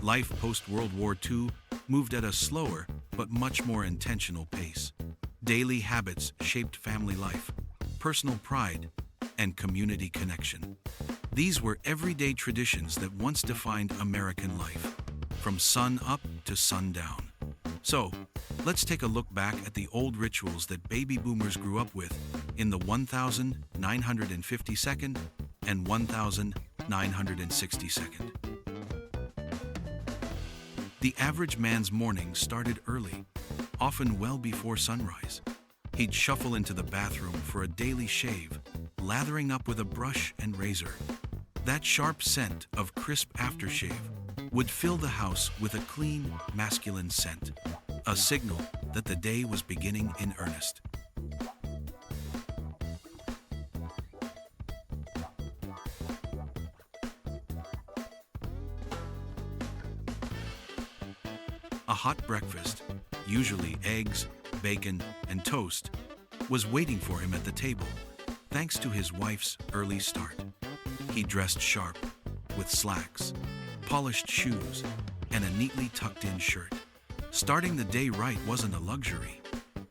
Life post-World War II moved at a slower but much more intentional pace. Daily habits shaped family life, personal pride, and community connection. These were everyday traditions that once defined American life, from sun up to sundown. So, let's take a look back at the old rituals that baby boomers grew up with in the 1952nd and 1962nd. The average man's morning started early, often well before sunrise. He'd shuffle into the bathroom for a daily shave, lathering up with a brush and razor. That sharp scent of crisp aftershave would fill the house with a clean, masculine scent, a signal that the day was beginning in earnest. A hot breakfast, usually eggs, bacon, and toast, was waiting for him at the table, thanks to his wife's early start. He dressed sharp, with slacks, polished shoes, and a neatly tucked-in shirt. Starting the day right wasn't a luxury,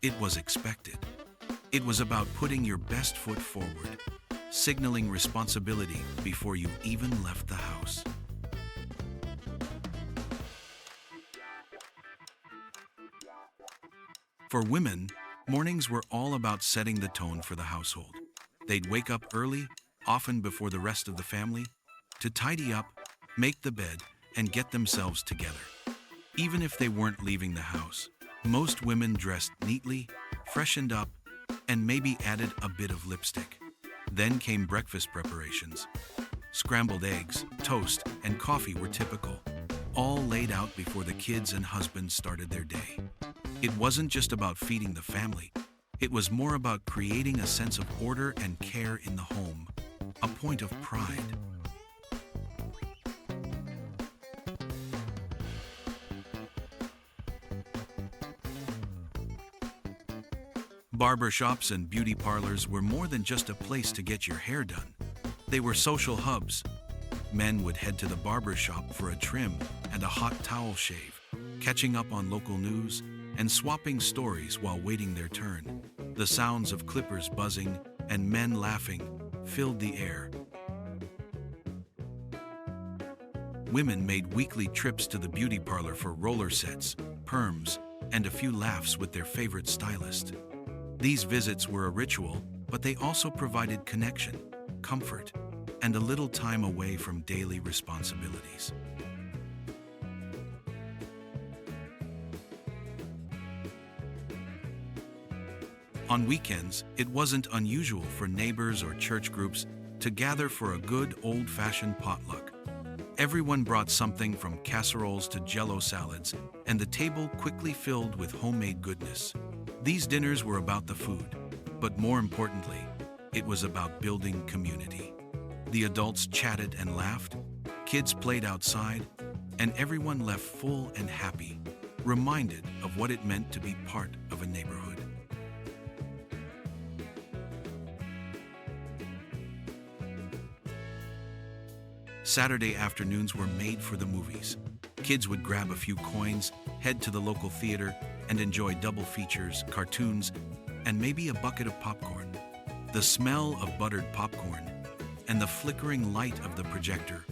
it was expected. It was about putting your best foot forward, signaling responsibility before you even left the house. For women, mornings were all about setting the tone for the household. They'd wake up early, often before the rest of the family, to tidy up, make the bed, and get themselves together. Even if they weren't leaving the house, most women dressed neatly, freshened up, and maybe added a bit of lipstick. Then came breakfast preparations. Scrambled eggs, toast, and coffee were typical, all laid out before the kids and husband started their day. It wasn't just about feeding the family. It was more about creating a sense of order and care in the home, a point of pride. Barbershops and beauty parlors were more than just a place to get your hair done. They were social hubs. Men would head to the barbershop for a trim and a hot towel shave, catching up on local news and swapping stories while waiting their turn. The sounds of clippers buzzing and men laughing filled the air. Women made weekly trips to the beauty parlor for roller sets, perms, and a few laughs with their favorite stylist. These visits were a ritual, but they also provided connection, comfort, and a little time away from daily responsibilities. On weekends, it wasn't unusual for neighbors or church groups to gather for a good old-fashioned potluck. Everyone brought something from casseroles to Jell-O salads, and the table quickly filled with homemade goodness. These dinners were about the food, but more importantly, it was about building community. The adults chatted and laughed, kids played outside, and everyone left full and happy, reminded of what it meant to be part of a neighborhood. Saturday afternoons were made for the movies. Kids would grab a few coins, head to the local theater, and enjoy double features, cartoons, and maybe a bucket of popcorn. The smell of buttered popcorn and the flickering light of the projector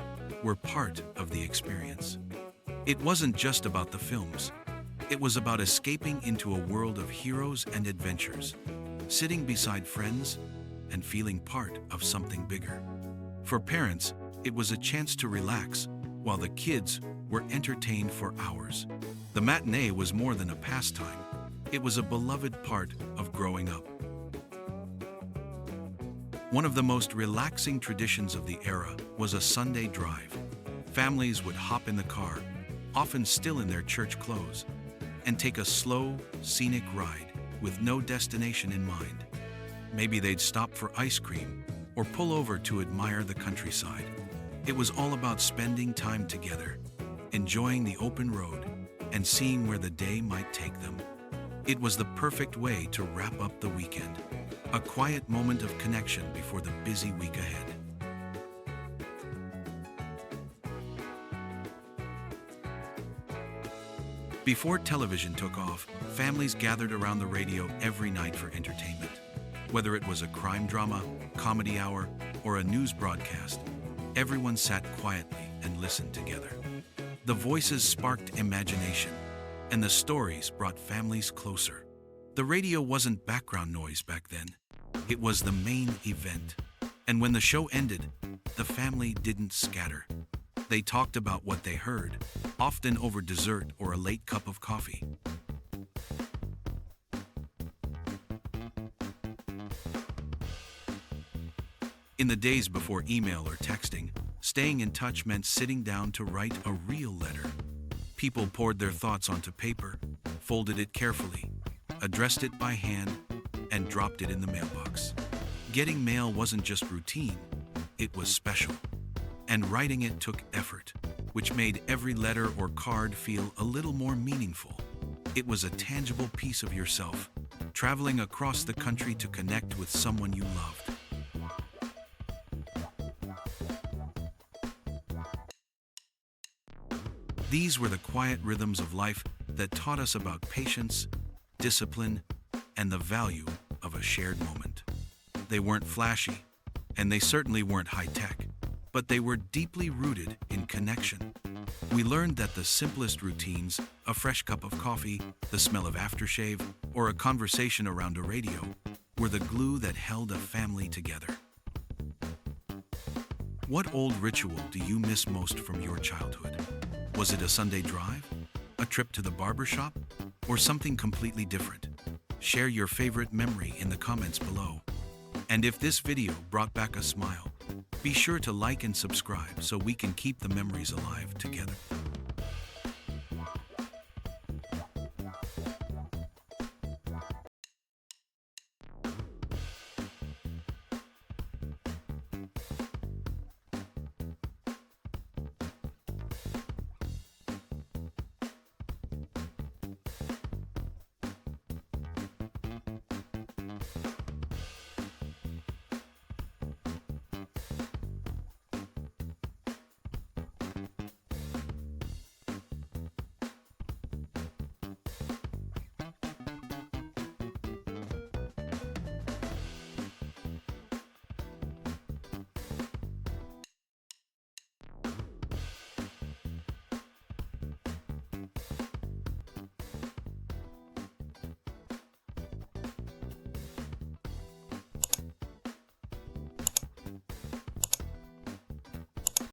were part of the experience. It wasn't just about the films. It was about escaping into a world of heroes and adventures, sitting beside friends, and feeling part of something bigger. For parents, it was a chance to relax, while the kids were entertained for hours. The matinee was more than a pastime. It was a beloved part of growing up. One of the most relaxing traditions of the era was a Sunday drive. Families would hop in the car, often still in their church clothes, and take a slow, scenic ride with no destination in mind. Maybe they'd stop for ice cream or pull over to admire the countryside. It was all about spending time together, enjoying the open road, and seeing where the day might take them. It was the perfect way to wrap up the weekend, a quiet moment of connection before the busy week ahead. Before television took off, families gathered around the radio every night for entertainment. Whether it was a crime drama, comedy hour, or a news broadcast, everyone sat quietly and listened together. The voices sparked imagination, and the stories brought families closer. The radio wasn't background noise back then. It was the main event. And when the show ended, the family didn't scatter. They talked about what they heard, often over dessert or a late cup of coffee. In the days before email or texting, staying in touch meant sitting down to write a real letter. People poured their thoughts onto paper, folded it carefully, addressed it by hand, and dropped it in the mailbox. Getting mail wasn't just routine, it was special. And writing it took effort, which made every letter or card feel a little more meaningful. It was a tangible piece of yourself, traveling across the country to connect with someone you loved. These were the quiet rhythms of life that taught us about patience, discipline, and the value of a shared moment. They weren't flashy, and they certainly weren't high-tech, but they were deeply rooted in connection. We learned that the simplest routines, a fresh cup of coffee, the smell of aftershave, or a conversation around a radio, were the glue that held a family together. What old ritual do you miss most from your childhood? Was it a Sunday drive, a trip to the barber shop, or something completely different? Share your favorite memory in the comments below. And if this video brought back a smile, be sure to like and subscribe so we can keep the memories alive together.